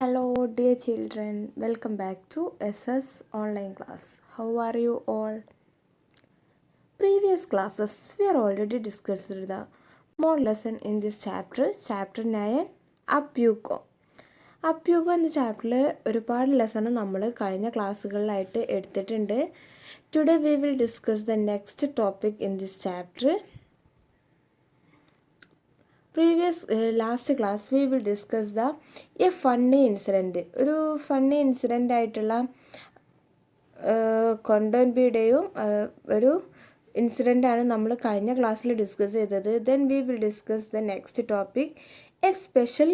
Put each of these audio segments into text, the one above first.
Hello, dear children. Welcome back to SS Online Class. How are you all? Previous classes, we are already discussed the more lesson in this chapter 9, അപ്യൂഗോ. അപ്യൂഗോ എന്ന ചാപ്റ്ററിൽ ഒരുപാട് lesson നമ്മൾ കഴിഞ്ഞ ക്ലാസ്സുകളിലായിട്ട് എടുത്തിട്ടുണ്ട്. Today we will discuss the next topic in this chapter. Last class we will discuss A funny incident. ഒരു funny incident ആയിട്ടുള്ള കൊണ്ടോൻബിയുടെയും ഒരു ഇൻസിഡൻ്റാണ് നമ്മൾ കഴിഞ്ഞ ക്ലാസ്സിൽ ഡിസ്കസ് ചെയ്തത്. Then we will discuss the next topic A special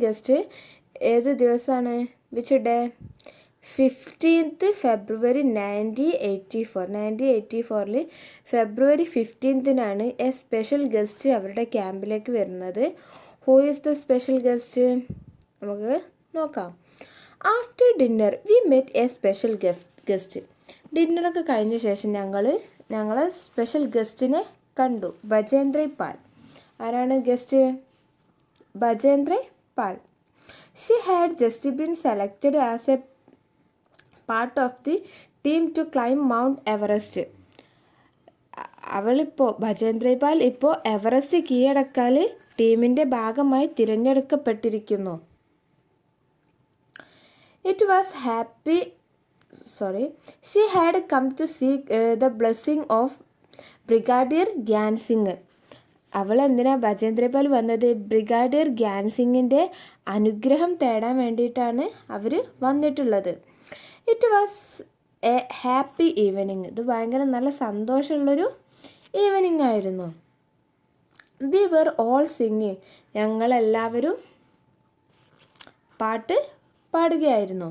guest. ഏത് ദിവസമാണ്? Which day? 15th February 1984. February 15th A special guest അവരുടെ ക്യാമ്പിലേക്ക് വരുന്നത്. Who is the special guest? നമുക്ക് നോക്കാം. After dinner we met A special guest. ഡിന്നറൊക്കെ കഴിഞ്ഞ ശേഷം ഞങ്ങൾ സ്പെഷ്യൽ ഗസ്റ്റിനെ കണ്ടു. ബജേന്ദ്ര പാൽ. ആരാണ് guest? Bachendri Pal. She had just been selected as a part of the team to climb Mount Everest. Bachendri Pal ഇപ്പോൾ എവറസ്റ്റ് കീഴടക്കാൻ ടീമിൻ്റെ ഭാഗമായി തിരഞ്ഞെടുക്കപ്പെട്ടിരിക്കുന്നു. She had come to seek the blessing of Brigadier Gyan Singh. അവൾ എന്തിനാ ബജേന്ദ്രപാൽ വന്നത്? ബ്രിഗാഡിയർ ഗ്യാൻ സിംഗിൻ്റെ അനുഗ്രഹം തേടാൻ വേണ്ടിയിട്ടാണ് അവർ വന്നിട്ടുള്ളത്. It was a happy evening. ഇത് ഭയങ്കര നല്ല സന്തോഷമുള്ളൊരു ഈവനിങ് ആയിരുന്നു. We were all singing. ഞങ്ങളെല്ലാവരും പാട്ട് പാടുകയായിരുന്നു.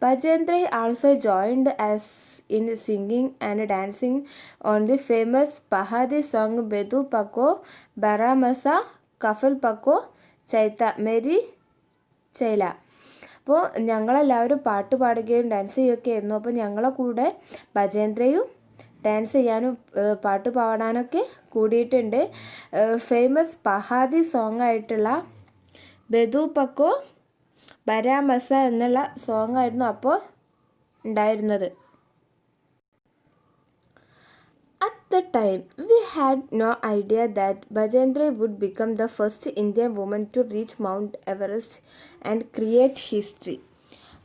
Bajendra also joined us in singing and dancing on the famous Pahadi song Bedu Pako Baramasa Kafal Pako Chaita Meri Chaila. അപ്പോൾ ഞങ്ങളെല്ലാവരും പാട്ട് പാടുകയും ഡാൻസ് ചെയ്യുകയൊക്കെ ആയിരുന്നു. അപ്പോൾ ഞങ്ങളെ കൂടെ ബജേന്ദ്രയും ഡാൻസ് ചെയ്യാനും പാട്ട് പാടാനൊക്കെ കൂടിയിട്ടുണ്ട്. ഫേമസ് പഹാദി സോങ് ആയിട്ടുള്ള ബെദു പക്കോ ബരാമസ എന്നുള്ള സോങ് ആയിരുന്നു അപ്പോൾ ഉണ്ടായിരുന്നത്. At the time, we had no idea that Bajendra would become the first Indian woman to reach Mount Everest and create history.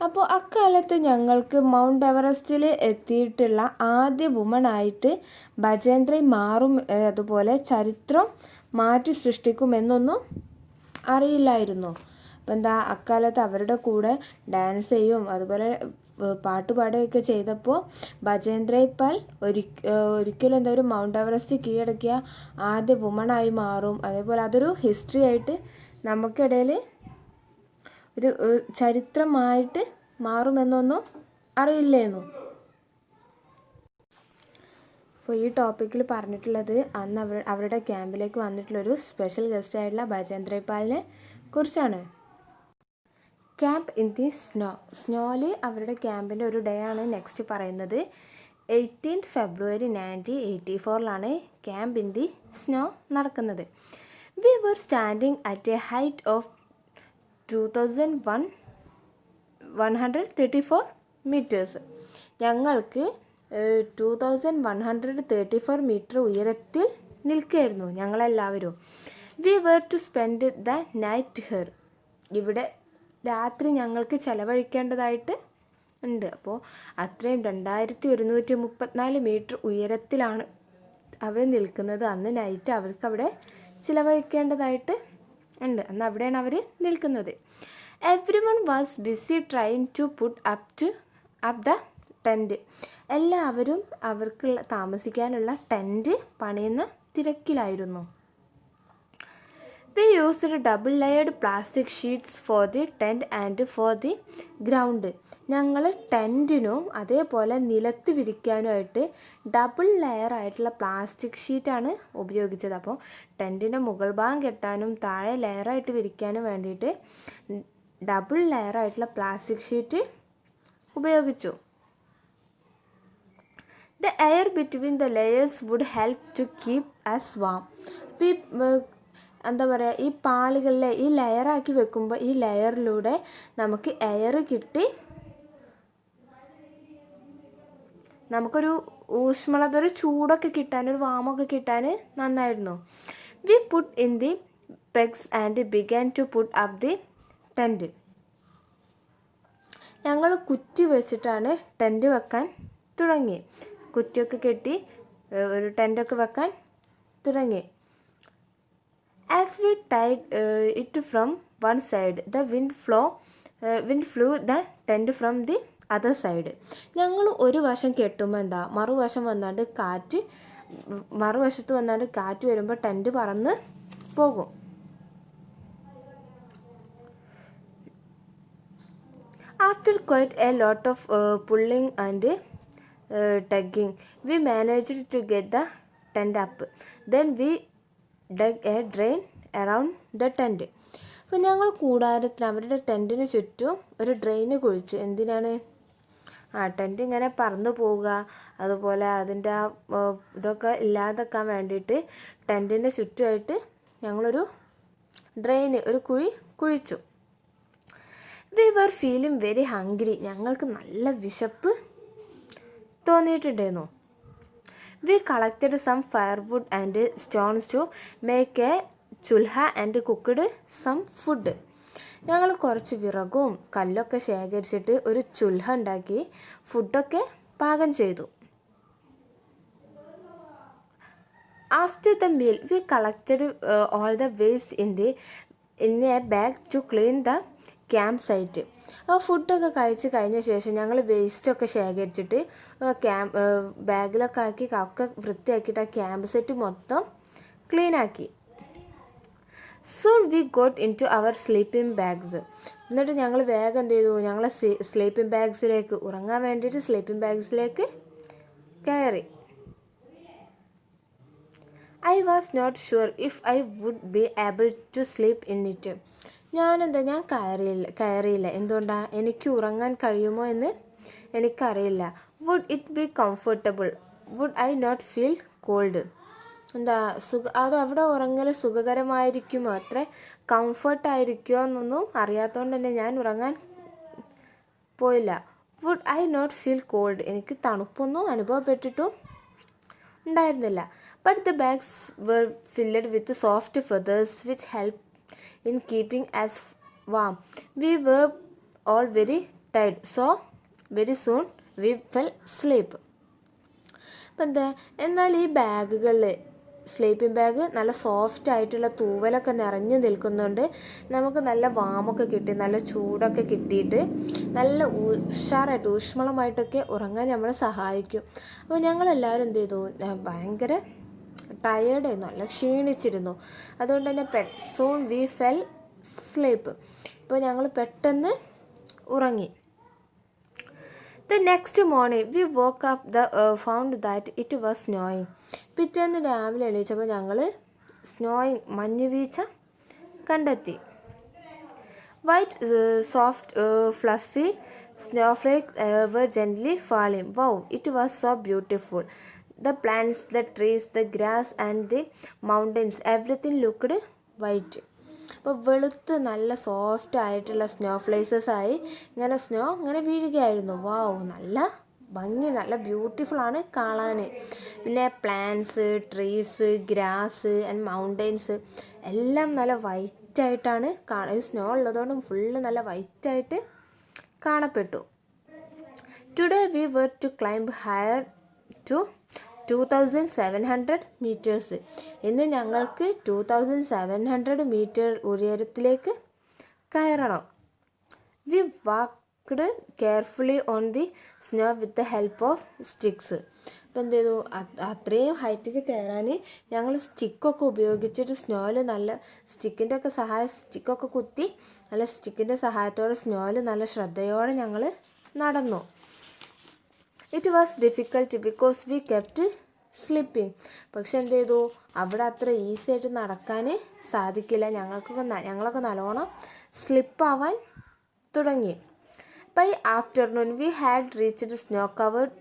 അപ്പോൾ അക്കാലത്ത് ഞങ്ങൾക്ക് മൗണ്ട് എവറസ്റ്റിൽ എത്തിയിട്ടുള്ള ആദ്യ വുമണായിട്ട് ബജേന്ദ്ര മാറും, അതുപോലെ ചരിത്രം മാറ്റി സൃഷ്ടിക്കുമെന്നൊന്നും അറിയില്ലായിരുന്നു. അപ്പം അക്കാലത്ത് അവരുടെ കൂടെ ഡാൻസ് ചെയ്യും അതുപോലെ പാട്ട് പാടുകയൊക്കെ ചെയ്തപ്പോൾ ബജേന്ദ്ര പാൽ ഒരിക്കലും ഒരു മൗണ്ട് എവറസ്റ്റ് കീഴടക്കിയ ആദ്യ വുമണായി മാറും. അതേപോലെ അതൊരു ഹിസ്റ്ററി ആയിട്ട് നമുക്കിടയിൽ ഒരു ചരിത്രമായിട്ട് മാറുമെന്നൊന്നും അറിയില്ലായിരുന്നു. അപ്പോൾ ഈ ടോപ്പിക്കിൽ പറഞ്ഞിട്ടുള്ളത് അന്ന് അവരുടെ ക്യാമ്പിലേക്ക് വന്നിട്ടുള്ളൊരു സ്പെഷ്യൽ ഗസ്റ്റ് ആയിട്ടുള്ള ബജേന്ദ്ര പാലിനെ കുറിച്ചാണ്. ക്യാമ്പ് ഇൻ ദി സ്നോയിൽ അവരുടെ ക്യാമ്പിൻ്റെ ഒരു ഡേ ആണ് നെക്സ്റ്റ് പറയുന്നത്. 18th February 1984 camp in the snow നടക്കുന്നത്. We were standing at a height of 2134 metres. ഞങ്ങൾക്ക് 2134 മീറ്റർ ഉയരത്തിൽ നിൽക്കുകയായിരുന്നു ഞങ്ങളെല്ലാവരും. We were to spend the night here. ഇവിടെ രാത്രി ഞങ്ങൾക്ക് ചിലവഴിക്കേണ്ടതായിട്ട് ഉണ്ട്. അപ്പോൾ അത്രയും 2134 മീറ്റർ ഉയരത്തിലാണ് അവർ നിൽക്കുന്നത്. അന്ന് നൈറ്റ് അവർക്ക് അവിടെ ചിലവഴിക്കേണ്ടതായിട്ട് ഉണ്ട്. അന്ന് അവിടെയാണ് അവർ നിൽക്കുന്നത്. Everyone was busy trying to put up the tent. എല്ലാവരും അവർക്ക് താമസിക്കാനുള്ള ടെൻറ്റ് പണിയുന്ന തിരക്കിലായിരുന്നു. We used double layered plastic sheets for the tent and for the ground. ഞങ്ങൾ ടെൻറ്റിനും അതേപോലെ നിലത്ത് വിരിക്കാനുമായിട്ട് ഡബിൾ ലെയർ ആയിട്ടുള്ള പ്ലാസ്റ്റിക് ഷീറ്റാണ് ഉപയോഗിച്ചത്. അപ്പോൾ ടെൻറ്റിൻ്റെ മുകൾ ഭാഗം കെട്ടാനും താഴെ ലെയറായിട്ട് വിരിക്കാനും വേണ്ടിയിട്ട് ഡബിൾ ലെയർ ആയിട്ടുള്ള പ്ലാസ്റ്റിക് ഷീറ്റ് ഉപയോഗിച്ചു. The air between the layers would help to keep us warm. അപ്പോൾ ഈ എന്താ പറയുക, ഈ പാളികളിലെ ഈ ലെയറാക്കി വെക്കുമ്പോൾ ഈ ലെയറിലൂടെ നമുക്ക് എയർ കിട്ടി നമുക്കൊരു ഊഷ്മളത, ഒരു ചൂടൊക്കെ കിട്ടാൻ, ഒരു വാമൊക്കെ കിട്ടാൻ നന്നായിരുന്നു. We put in the pegs and began to put up the tent. ഞങ്ങൾ കുറ്റി വെച്ചിട്ടാണ് ടെൻറ്റ് വെക്കാൻ തുടങ്ങി. കുറ്റിയൊക്കെ കെട്ടി ഒരു ടെൻറ്റൊക്കെ വെക്കാൻ തുടങ്ങി. As we tied it from one side the wind flew the tent from the other side. ഞങ്ങൾ ഒരു വശം കെട്ടുമ്പോൾ എന്താ, മറുവശത്ത് വന്നാണ്ട് കാറ്റ് വരുമ്പോൾ ടെൻറ്റ് പറന്ന് പോകും. After quite a lot of pulling and tugging, we managed to get the tent up. Then we dug a drain around the tent. അപ്പോൾ ഞങ്ങൾ കൂടാരത്തിന്, അവരുടെ ടെൻറ്റിന് ചുറ്റും ഒരു ഡ്രെയിന് കുഴിച്ചു. എന്തിനാണ്? ടെൻറ്റ് ഇങ്ങനെ പറന്നു പോവുക, അതുപോലെ അതിൻ്റെ ഇതൊക്കെ ഇല്ലാതാക്കാൻ വേണ്ടിയിട്ട് ടെൻറ്റിൻ്റെ ചുറ്റുമായിട്ട് ഞങ്ങളൊരു ഡ്രെയിന്, ഒരു കുഴി കുഴിച്ചു. We were feeling very hungry. ഞങ്ങൾക്ക് നല്ല വിശപ്പ് തോന്നിയിട്ടുണ്ടായിരുന്നു. We collected some firewood and stones to make a chulha and cooked some food. ഞങ്ങൾ കുറച്ച് വിറകും കല്ലൊക്കെ ശേഖരിച്ചിട്ട് ഒരു ചുൽഹ ഉണ്ടാക്കി ഫുഡൊക്കെ പാകം ചെയ്തു. After the meal we collected all the waste in a bag to clean the camp site. അപ്പോൾ ഫുഡൊക്കെ കഴിച്ച് കഴിഞ്ഞ ശേഷം ഞങ്ങൾ വേസ്റ്റൊക്കെ ശേഖരിച്ചിട്ട് ബാഗിലൊക്കെ ആക്കി ഒക്കെ വൃത്തിയാക്കിയിട്ട് ആ ക്യാമ്പ് സൈറ്റ് മൊത്തം ക്ലീനാക്കി. Soon we got into our sleeping bags. എന്നിട്ട് ഞങ്ങൾ വേഗം എന്ത് ചെയ്തു, ഞങ്ങളെ സ്ലീപ്പിംഗ് ബാഗ്സിലേക്ക്, ഉറങ്ങാൻ വേണ്ടിയിട്ട് സ്ലീപ്പിംഗ് ബാഗ്സിലേക്ക് കയറി. I was not sure if I would be able to sleep in it. ഞാൻ കയറിയില്ല. എന്തുകൊണ്ടാണ്? എനിക്ക് ഉറങ്ങാൻ കഴിയുമോ എന്ന് എനിക്കറിയില്ല. Would it be comfortable? Would I not feel cold? അത് അവിടെ ഉറങ്ങൽ സുഖകരമായിരിക്കുമോ, അത്ര കംഫർട്ടായിരിക്കുമോ എന്നൊന്നും അറിയാത്തതുകൊണ്ട് തന്നെ ഞാൻ ഉറങ്ങാൻ പോയില്ല. Would I not feel cold? എനിക്ക് തണുപ്പൊന്നും അനുഭവപ്പെട്ടിട്ടും ഉണ്ടായിരുന്നില്ല. But the bags were filled with soft feathers which help in keeping us warm. We were all very tired, so very soon we fell asleep. എന്നാൽ ഈ ബാഗുകളിൽ സ്ലീപ്പിംഗ് ബാഗ് നല്ല soft ആയിട്ടുള്ള തൂവലൊക്കെ നിറഞ്ഞു നിൽക്കുന്നുണ്ട്. നമുക്ക് നല്ല വാമൊക്കെ കിട്ടി, നല്ല ചൂടൊക്കെ കിട്ടിയിട്ട് നല്ല ഉഷാറായിട്ട് ഊഷ്മളമായിട്ടൊക്കെ ഉറങ്ങാൻ നമ്മളെ സഹായിക്കും. അപ്പോൾ ഞങ്ങളെല്ലാവരും എന്ത് ചെയ്തു, ഭയങ്കര ടയേർഡായിരുന്നു, നല്ല ക്ഷീണിച്ചിരുന്നു. അതുകൊണ്ട് തന്നെ സൂൺ വി ഫെൽ സ്ലീപ്പ്. ഇപ്പോൾ ഞങ്ങൾ പെട്ടെന്ന് ഉറങ്ങി. The next morning we woke up found that it was snowing. പിറ്റേന്ന് രാവിലെ എണീച്ചപ്പോൾ ഞങ്ങൾ മഞ്ഞുവീഴ്ച കണ്ടെത്തി. White soft fluffy snowflakes were gently falling. Wow, it was so beautiful. The plants, the trees, the grass and the mountains, everything looked white. അപ്പോൾ വെളുത്ത് നല്ല soft ആയിട്ടുള്ള സ്നോഫ്ലേസസ് ഇങ്ങനെ വീഴുകയായിരുന്നു. വാവ്, നല്ല ഭംഗി, നല്ല ബ്യൂട്ടിഫുള്ളാണ് കാണാൻ. പിന്നെ plants, trees, grass and mountains എല്ലാം നല്ല വൈറ്റായിട്ടാണ് സ്നോ ഉള്ളതുകൊണ്ട് ഫുള്ള് നല്ല വൈറ്റായിട്ട് കാണപ്പെട്ടു. Today we were to climb higher to 2700 meters. ഇന്ന് ഞങ്ങൾക്ക് 2700 മീറ്റർ ഉയരത്തിലേക്ക് കയറണം. We walked carefully on the snow with the help of sticks. അപ്പോൾ എന്ത് ചെയ്തു, അത്രയും ഹൈറ്റിക്ക് കയറാൻ ഞങ്ങൾ സ്റ്റിക്കൊക്കെ ഉപയോഗിച്ചിട്ട് സ്നോയിൽ നല്ല സ്റ്റിക്കൊക്കെ കുത്തി നല്ല സ്റ്റിക്കിൻ്റെ സഹായത്തോടെ സ്നോയിൽ നല്ല ശ്രദ്ധയോടെ ഞങ്ങൾ നടന്നു. It was difficult because we kept slipping. പക്ഷെ എന്ത് ചെയ്തു, അവിടെ അത്ര ഈസി ആയിട്ട് നടക്കാൻ സാധിക്കില്ല. ഞങ്ങളൊക്കെ നല്ലോണം സ്ലിപ്പാവാൻ തുടങ്ങി. By afternoon we had reached snow covered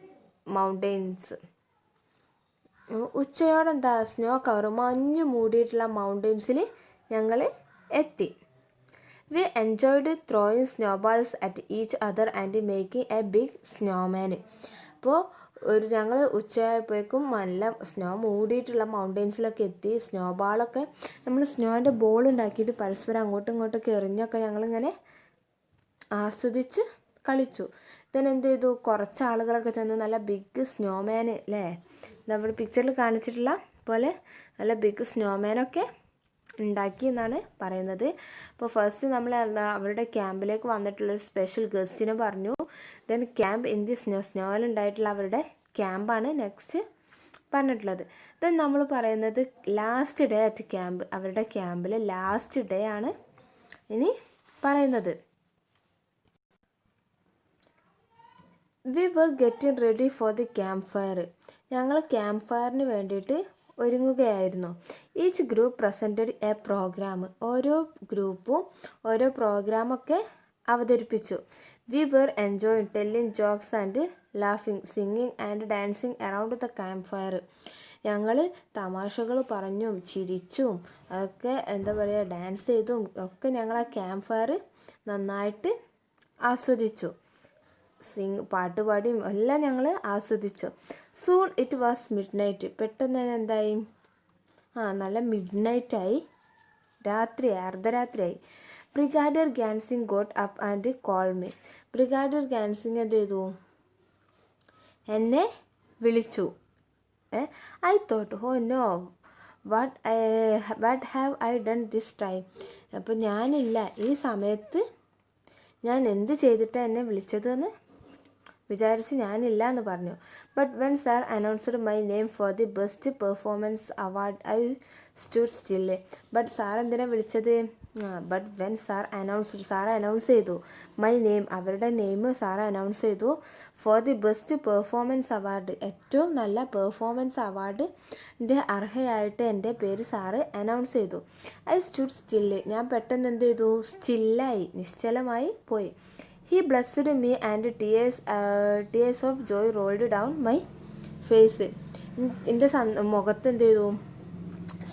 mountains. ഉച്ചയോടെ എന്താ സ്നോ കവർ മഞ്ഞ് മൂടിയിട്ടുള്ള മൗണ്ടെയിൻസിൽ ഞങ്ങൾ എത്തി. We enjoyed throwing snowballs at each other and making a big snowman. അപ്പോൾ ഞങ്ങൾ ഉച്ചയായപ്പോഴേക്കും നല്ല സ്നോ മൂടിയിട്ടുള്ള മൗണ്ടെയിൻസിലൊക്കെ എത്തി. സ്നോബാളൊക്കെ നമ്മൾ സ്നോൻ്റെ ബോൾ ഉണ്ടാക്കിയിട്ട് പരസ്പരം അങ്ങോട്ടും ഇങ്ങോട്ടൊക്കെ എറിഞ്ഞൊക്കെ ഞങ്ങളിങ്ങനെ ആസ്വദിച്ച് കളിച്ചു. എന്ത് ചെയ്തു, കുറച്ച് ആളുകളൊക്കെ ചെന്ന് നല്ല ബിഗ് സ്നോമാൻ അല്ലേ, നമ്മൾ പിക്ചറിൽ കാണിച്ചിട്ടുള്ള പോലെ നല്ല ബിഗ് സ്നോമാനൊക്കെ ഉണ്ടാക്കി എന്നാണ് പറയുന്നത്. അപ്പോൾ ഫസ്റ്റ് നമ്മൾ അവരുടെ ക്യാമ്പിലേക്ക് വന്നിട്ടുള്ളൊരു സ്പെഷ്യൽ ഗസ്റ്റിനെ പറഞ്ഞു. ദെൻ ക്യാമ്പ് ഇൻ ദി സ്നോയിലുണ്ടായിട്ടുള്ള അവരുടെ ക്യാമ്പാണ് നെക്സ്റ്റ് പറഞ്ഞിട്ടുള്ളത്. ദെൻ നമ്മൾ പറയുന്നത് ലാസ്റ്റ് ഡേ അറ്റ് ക്യാമ്പ്, അവരുടെ ക്യാമ്പിൽ ലാസ്റ്റ് ഡേ ആണ് ഇനി പറയുന്നത്. We were getting ready for the camp fire. ഞങ്ങൾ ക്യാമ്പ് ഫയറിന് വേണ്ടിയിട്ട് ഒരുങ്ങുകയായിരുന്നു. Each group presented a programme. ഓരോ ഗ്രൂപ്പും ഓരോ പ്രോഗ്രാമൊക്കെ അവതരിപ്പിച്ചു. We were enjoying telling jokes and ലാഫിങ്, singing and dancing around the camp fire. ഞങ്ങൾ തമാശകൾ പറഞ്ഞും ചിരിച്ചും അതൊക്കെ എന്താ പറയുക, ഡാൻസ് ചെയ്തും ഒക്കെ ഞങ്ങൾ ആ ക്യാമ്പ് ഫയർ നന്നായിട്ട് ആസ്വദിച്ചു. പാട്ടുപാടിയും എല്ലാം ഞങ്ങൾ ആസ്വദിച്ചു. Soon it was midnight. പെട്ടെന്ന് തന്നെ എന്തായി, നല്ല മിഡ് നൈറ്റായി, അർദ്ധരാത്രിയായി. Brigadier Gyan Singh got up and call me. Brigadier Gyan Singh എന്ത് ചെയ്തു, എന്നെ വിളിച്ചു. I thought oh no what have I done this time. അപ്പോൾ ഞാനില്ല, ഈ സമയത്ത് ഞാൻ എന്ത് ചെയ്തിട്ടാണ് എന്നെ വിളിച്ചതെന്ന് വിചാരിച്ച് ഞാനില്ല എന്ന് പറഞ്ഞു. But when sir announced my name for the best performance award I stood still. But sir എന്തിനാണ് വിളിച്ചത്, ബട്ട് വെൻ സാർ അനൗൺസ് ചെയ്തു മൈ നെയിം, അവരുടെ നെയിം സാർ അനൗൺസ് ചെയ്തു. For the best performance award, ഏറ്റവും നല്ല പെർഫോമൻസ് അവാർഡിൻ്റെ അർഹയായിട്ട് എൻ്റെ പേര് sir announce ചെയ്തു. ഐ സ്റ്റുഡ് സ്റ്റിൽ, ഞാൻ പെട്ടെന്ന് എന്ത് ചെയ്തു, സ്റ്റില്ലായി, നിശ്ചലമായി പോയി. He blessed me and tears of joy rolled down my face. എൻ്റെ മുഖത്ത് എന്ത് ചെയ്തു,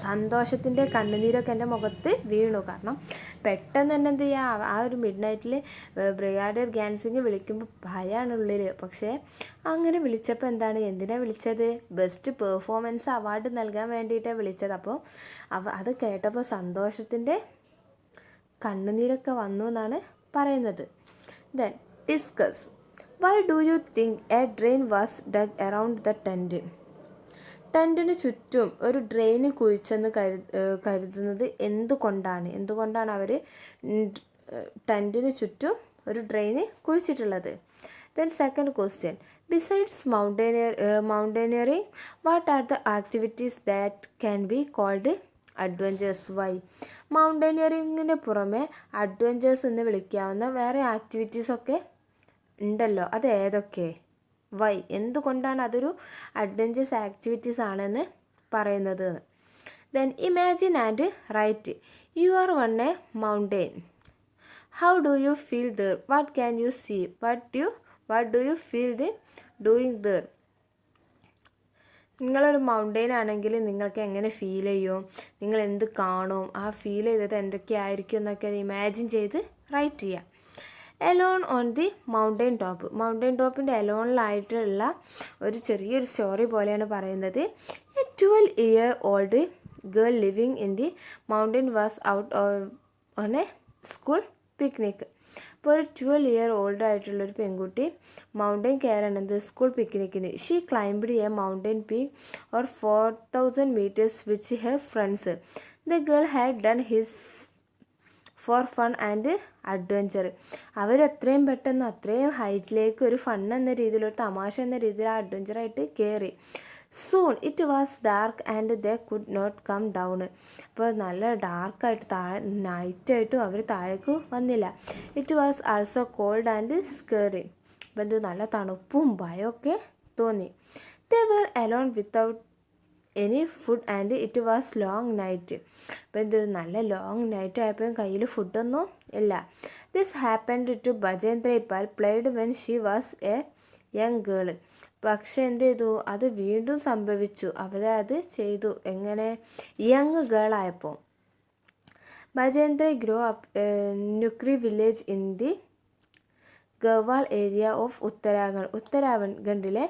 സന്തോഷത്തിൻ്റെ കണ്ണുനീരൊക്കെ എൻ്റെ മുഖത്ത് വീണു. കാരണം പെട്ടെന്ന് തന്നെ എന്ത് ചെയ്യുക, ആ ഒരു മിഡ് നൈറ്റിൽ ബ്രിഗാഡിയർ ഗ്യാൻസിങ് വിളിക്കുമ്പോൾ ഭയമാണ് ഉള്ളിൽ. പക്ഷേ അങ്ങനെ വിളിച്ചപ്പോൾ എന്താണ്, എന്തിനാണ് വിളിച്ചത്, ബെസ്റ്റ് പെർഫോമൻസ് അവാർഡ് നൽകാൻ വേണ്ടിയിട്ടാണ് വിളിച്ചത്. അപ്പോൾ അത് കേട്ടപ്പോൾ സന്തോഷത്തിൻ്റെ കണ്ണുനീരൊക്കെ വന്നു എന്നാണ് പറയുന്നത്. Then discuss. Why do you think a drain was dug around the tent? ടെൻറ്റിന് ചുറ്റും ഒരു ഡ്രെയിന് കുഴിച്ചെന്ന് കരുതുന്നത് എന്തുകൊണ്ടാണ് അവർ ടെൻറ്റിന് ചുറ്റും ഒരു drain കുഴിച്ചിട്ടുള്ളത്. Then second question. Besides mountaineering, what are the activities that can be called adventures? Why? മൗണ്ടൈനിയറിങ്ങിന് പുറമെ അഡ്വഞ്ചേഴ്സ് എന്ന് വിളിക്കാവുന്ന വേറെ ആക്ടിവിറ്റീസൊക്കെ ഉണ്ടല്ലോ, അത് ഏതൊക്കെ? വൈ? എന്തുകൊണ്ടാണ് അതൊരു അഡ്വഞ്ചേഴ്സ് ആക്ടിവിറ്റീസ് ആണെന്ന് പറയുന്നത്? Then imagine and write. You are on a mountain. How do you feel there? What can you see? What do you feel doing there? നിങ്ങളൊരു മൗണ്ടെയിൻ ആണെങ്കിൽ നിങ്ങൾക്ക് എങ്ങനെ ഫീൽ ചെയ്യും, നിങ്ങൾ എന്ത് കാണും, ആ ഫീൽ ചെയ്തത് എന്തൊക്കെയായിരിക്കും എന്നൊക്കെ ഇമാജിൻ ചെയ്ത് റൈറ്റ് ചെയ്യാം. Alone on the mountain top. Mountain ടോപ്പിൻ്റെ എലോണിലായിട്ടുള്ള ഒരു ചെറിയൊരു സ്റ്റോറി പോലെയാണ് പറയുന്നത്. A 12-year-old girl living in the mountain was out on a school picnic. ഇപ്പോൾ ഒരു 12-year-old ആയിട്ടുള്ളൊരു പെൺകുട്ടി മൗണ്ടെയിൻ കയറണത് സ്കൂൾ പിക്നിക്കിന്. She climbed a mountain peak or 4000 meters with her friends. The girl had done his for fun and adventure. അവരെത്രയും പെട്ടെന്ന് അത്രയും ഹൈറ്റിലേക്ക് ഒരു ഫൺ എന്ന രീതിയിൽ, ഒരു തമാശ എന്ന രീതിയിൽ ആ അഡ്വഞ്ചറായിട്ട് കയറി. Soon it was dark and they could not come down. അപ്പോൾ നല്ല ഡാർക്കായിട്ട് നൈറ്റായിട്ടും അവർ താഴേക്ക് വന്നില്ല. It was also cold and scary. അപ്പോൾ എന്ത് നല്ല തണുപ്പും ഭയമൊക്കെ തോന്നി. They were alone without any food and it was long night. അപ്പോൾ എന്ത് നല്ല ലോങ് നൈറ്റ് ആയപ്പോഴും കയ്യിൽ ഫുഡൊന്നും ഇല്ല. This happened to Bachendri Pal പ്ലേഡ് when she was a young girl. പക്ഷെ എന്ത് ചെയ്തു, അത് വീണ്ടും സംഭവിച്ചു. അവരത് ചെയ്തു. എങ്ങനെ? യങ് ഗേൾ ആയപ്പോൾ. Bachendri grow up Nakuri village in the Garhwal area of ഉത്തരാഖണ്ഡിലെ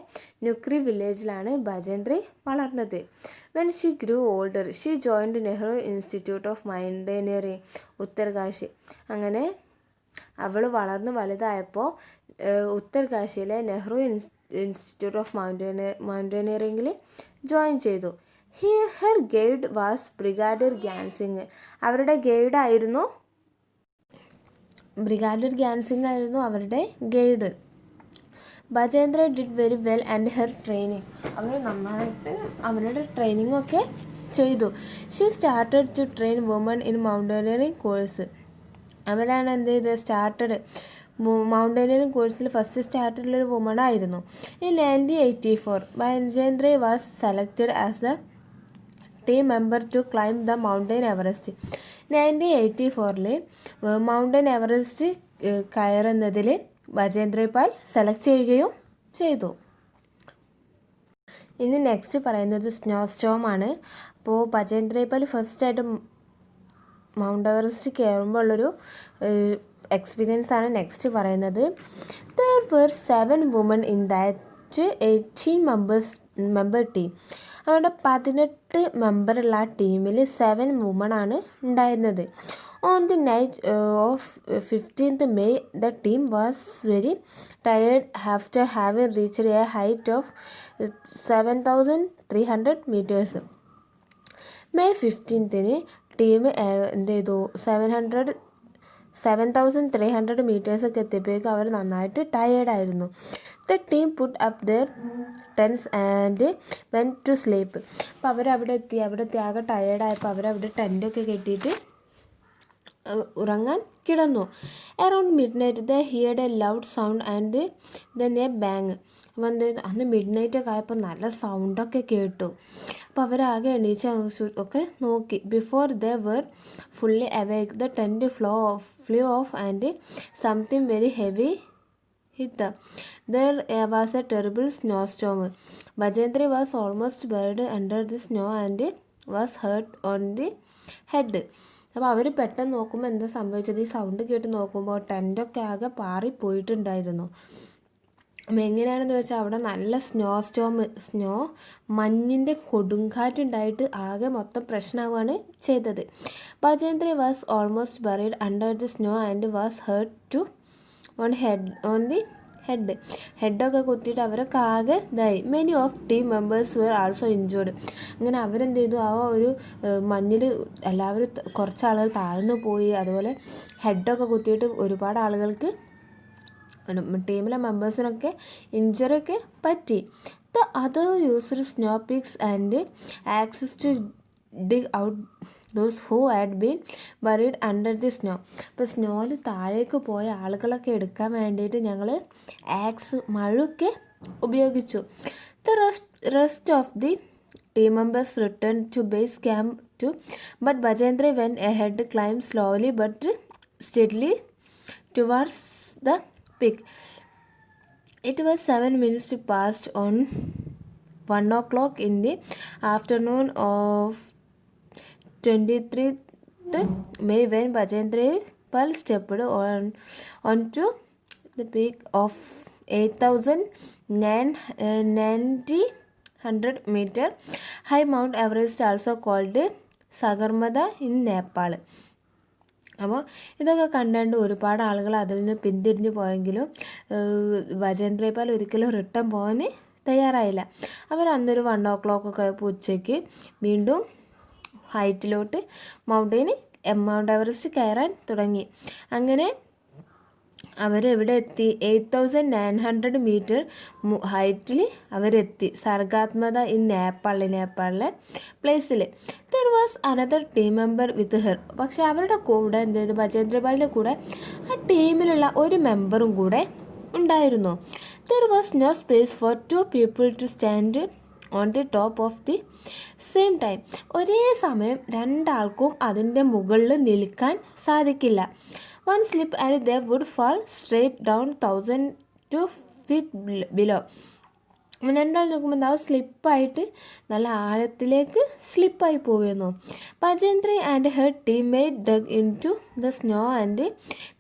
നുക്രി വില്ലേജിലാണ് ബജേന്ദ്രി വളർന്നത്. When she grew older she joined Nehru institute of mountaineering Uttarkashi. അങ്ങനെ അവൾ വളർന്ന് വലുതായപ്പോൾ ഉത്തർകാശിയിലെ നെഹ്റു ഇൻസ്റ്റിറ്റ്യൂട്ട് ഓഫ് മൗണ്ടനിയറിംഗിൽ ജോയിൻ ചെയ്തു. Her guide was brigadier Gyan Singh. അവരുടെ ഗൈഡായിരുന്നു ബ്രിഗാഡിയർ ഗ്യാൻ സിംഗ് ആയിരുന്നു അവരുടെ guide. Bachendri did very well and her training. അവർ നന്നായിട്ട് അവരുടെ ട്രെയിനിങ്ങൊക്കെ ചെയ്തു. She started to train woman in mountaineering course. അവരാണ് എന്ത് ചെയ്തത്? സ്റ്റാർട്ടഡ് മൗണ്ടനിയറിംഗ് കോഴ്സിൽ ഫസ്റ്റ് സ്റ്റാർട്ടഡിലൊരു വുമൺ ആയിരുന്നു. In 1984 Bachendri was selected as the team member to climb the mountain Everest. 1984 mountain Everest കയറുന്നതിൽ ബജേന്ദ്ര പാൽ സെലക്ട് ചെയ്യുകയും ചെയ്തു. ഇനി നെക്സ്റ്റ് പറയുന്നത് സ്നോ സ്റ്റോം ആണ്. അപ്പോൾ ബജേന്ദ്ര പാൽ ഫസ്റ്റായിട്ട് മൗണ്ട് എവറസ്റ്റ് കയറുമ്പോൾ ഉള്ളൊരു എക്സ്പീരിയൻസ് ആണ് നെക്സ്റ്റ് പറയുന്നത്. There were 7 women in that 18 member team. അവരുടെ 18 മെമ്പറുള്ള ആ ടീമിൽ 7 വുമൺ ആണ് ഉണ്ടായിരുന്നത്. On the knight of 15th May the team was very tired after having reached a height of 7,300 meters. May 15th team എന്ത് ചെയ്തു? 7,300 മീറ്റേഴ്സൊക്കെ എത്തിയപ്പോഴേക്കും അവർ നന്നായിട്ട് ടയേർഡായിരുന്നു. The team put up their tents and went to sleep. അപ്പോൾ അവരവിടെ എത്തി ആകെ ടയേർഡായപ്പോൾ അവരവിടെ ടെൻറ്റൊക്കെ കെട്ടിയിട്ട് ഉറങ്ങാൻ കിടന്നു. Around mid night the heard A loud sound and then A bang. അപ്പോൾ എന്ത്, അന്ന് മിഡ് നൈറ്റൊക്കെ ആയപ്പോൾ നല്ല സൗണ്ടൊക്കെ കേട്ടു. അപ്പോൾ അവരാകെ എണീച്ച് ഒക്കെ നോക്കി. Before they were fully awake the tent flew off and something very heavy hit them. There was a terrible snowstorm. Bajendra was almost buried under the snow and was hurt on the head. അപ്പോൾ അവർ പെട്ടെന്ന് നോക്കുമ്പോൾ എന്താ സംഭവിച്ചത്? ഈ sound കേട്ട് നോക്കുമ്പോൾ ടെൻറ്റൊക്കെ ആകെ പാറിപ്പോയിട്ടുണ്ടായിരുന്നു. അപ്പം എങ്ങനെയാണെന്ന് വെച്ചാൽ അവിടെ നല്ല സ്നോ മഞ്ഞിൻ്റെ കൊടുങ്കാറ്റുണ്ടായിട്ട് ആകെ മൊത്തം പ്രശ്നമാവുകയാണ് ചെയ്തത്. Bachendri was almost buried under the snow and was hurt to on the ഹെഡൊക്കെ കുത്തിയിട്ട് അവരൊക്കെ ആകെ ഇതായി. Many of team members were also injured. അങ്ങനെ അവരെന്ത് ചെയ്തു? ആ ഒരു മഞ്ഞിൽ എല്ലാവരും കുറച്ച് ആളുകൾ താഴ്ന്നു പോയി. അതുപോലെ ഹെഡൊക്കെ കുത്തിയിട്ട് ഒരുപാട് ആളുകൾക്ക് ടീമിലെ മെമ്പേഴ്സിനൊക്കെ ഇഞ്ചറിയൊക്കെ പറ്റി. The other used snow picks and axes to dig out those who had been buried under the snow. അപ്പോൾ സ്നോയിൽ താഴേക്ക് പോയ ആളുകളൊക്കെ എടുക്കാൻ വേണ്ടിയിട്ട് ഞങ്ങൾ ആക്സ് മഴയൊക്കെ ഉപയോഗിച്ചു. The rest of the team members return to base camp to but Bachendri went ahead climb slowly but steadily towards the peak. It was 7 minutes past on 1 o'clock in the afternoon of 23rd May when Bajendra Pal stepped onto the peak of 8,900 meter high Mount Everest, also called Sagarmatha in Nepal. അപ്പോൾ ഇതൊക്കെ കണ്ടുകൊണ്ട് ഒരുപാട് ആളുകൾ അതിൽ നിന്ന് പിന്തിരിഞ്ഞു പോയെങ്കിലും ബജേന്ദ്ര പാൽ ഒരിക്കലും റിട്ടേൺ പോകാൻ തയ്യാറായില്ല. അവർ അന്നൊരു 1 o'clock ഒക്കെ ആയപ്പോൾ ഉച്ചയ്ക്ക് വീണ്ടും ഹൈറ്റിലോട്ട് മൗണ്ട് എവറസ്റ്റ് കയറാൻ തുടങ്ങി. അങ്ങനെ അവരെവിടെ എത്തി? 8,900 മീറ്റർ ഹൈറ്റിൽ അവരെത്തി. സർഗാത്മത ഇൻ നേപ്പാളിലെ പ്ലേസിൽ. There was another team member with her. പക്ഷെ അവരുടെ കൂടെ എന്ത് ചെയ്തു? ബജേന്ദ്രപാലിൻ്റെ കൂടെ ആ ടീമിലുള്ള ഒരു മെമ്പറും കൂടെ ഉണ്ടായിരുന്നു. There was no space for 2 people to stand on the top of the same time. ഒരേ സമയം 2 ആൾക്കും അതിൻ്റെ മുകളിൽ നിൽക്കാൻ സാധിക്കില്ല. One slip and they would fall straight down 1,002 feet below. രണ്ടാൾ നോക്കുമ്പോൾ എന്താ സ്ലിപ്പായിട്ട് നല്ല ആഴത്തിലേക്ക് സ്ലിപ്പായി പോവുന്നു. Bachendri and her teammate dug into the snow and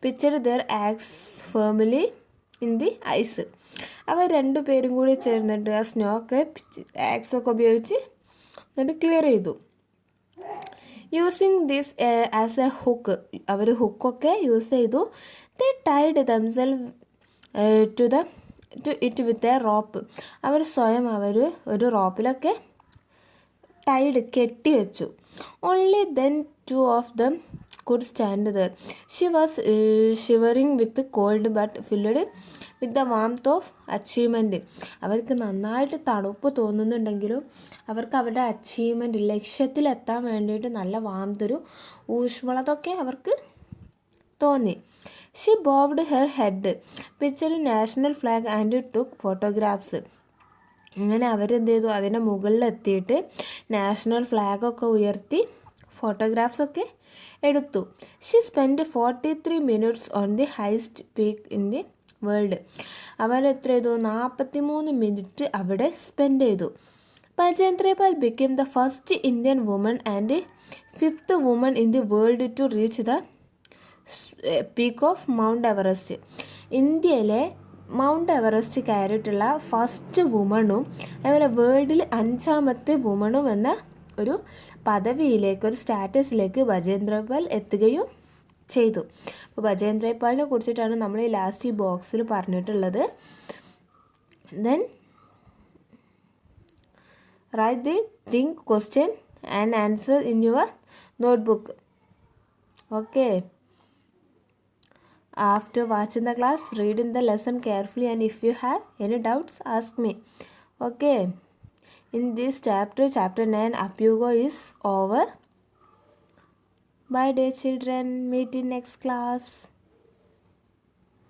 pictured their axe firmly in the ice. അവർ രണ്ടുപേരും കൂടി ചേർന്നിട്ട് ആ സ്നോ ഒക്കെ ആക്സൊക്കെ ഉപയോഗിച്ച് എന്നിട്ട് ക്ലിയർ ചെയ്തു. Using this as a hook, അവർ ഹുക്കൊക്കെ യൂസ് ചെയ്തു. They tied themselves to it with a rope. അവർ സ്വയം ഒരു റോപ്പിലൊക്കെ ടൈഡ് കെട്ടി വെച്ചു. Only then two of them could stand there. She was shivering with cold but filled with the warmth of achievement. അവർക്ക് നന്നായിട്ട് തണുപ്പ് തോന്നുന്നുണ്ടെങ്കിലും അവർക്ക് അവരുടെ അച്ചീവ്മെൻറ്റ് ലക്ഷ്യത്തിലെത്താൻ വേണ്ടിയിട്ട് നല്ല വാംത്തൊരു ഊഷ്മളതൊക്കെ അവർക്ക് തോന്നി. She bobbed her head, pictured national flag and took photographs. അങ്ങനെ അവരെന്ത് ചെയ്തു, അതിൻ്റെ മുകളിലെത്തിയിട്ട് നാഷണൽ ഫ്ലാഗൊക്കെ ഉയർത്തി ഫോട്ടോഗ്രാഫ്സൊക്കെ എടുത്തു. She spend 43 minutes on the highest peak in the world. അവരെത്ര ചെയ്തു, 43 മിനിറ്റ് അവിടെ സ്പെൻഡ് ചെയ്തു. Bachendri Pal became the first Indian woman and 5th woman in the world to reach the peak of Mount Everest. ഇന്ത്യയിലെ Mount Everest കയറിയിട്ടുള്ള first വുമണും അതുപോലെ വേൾഡിൽ 5ാമത്തെ വുമണും എന്ന ഒരു പദവിയിലേക്ക്, ഒരു സ്റ്റാറ്റസിലേക്ക് ബജേന്ദ്ര പാൽ എത്തുകയും ചെയ്തു. അപ്പോൾ ബജേന്ദ്ര പാലിനെ കുറിച്ചിട്ടാണ് നമ്മൾ ഈ ലാസ്റ്റ് ഈ ബോക്സിൽ പറഞ്ഞിട്ടുള്ളത്. Then write the think question and answer in your notebook. Okay. After watching the class, read in the lesson carefully, and if you have any doubts, ask me. Okay. In this chapter 9, Apyugo is over. Bye dear children. Meet in next class.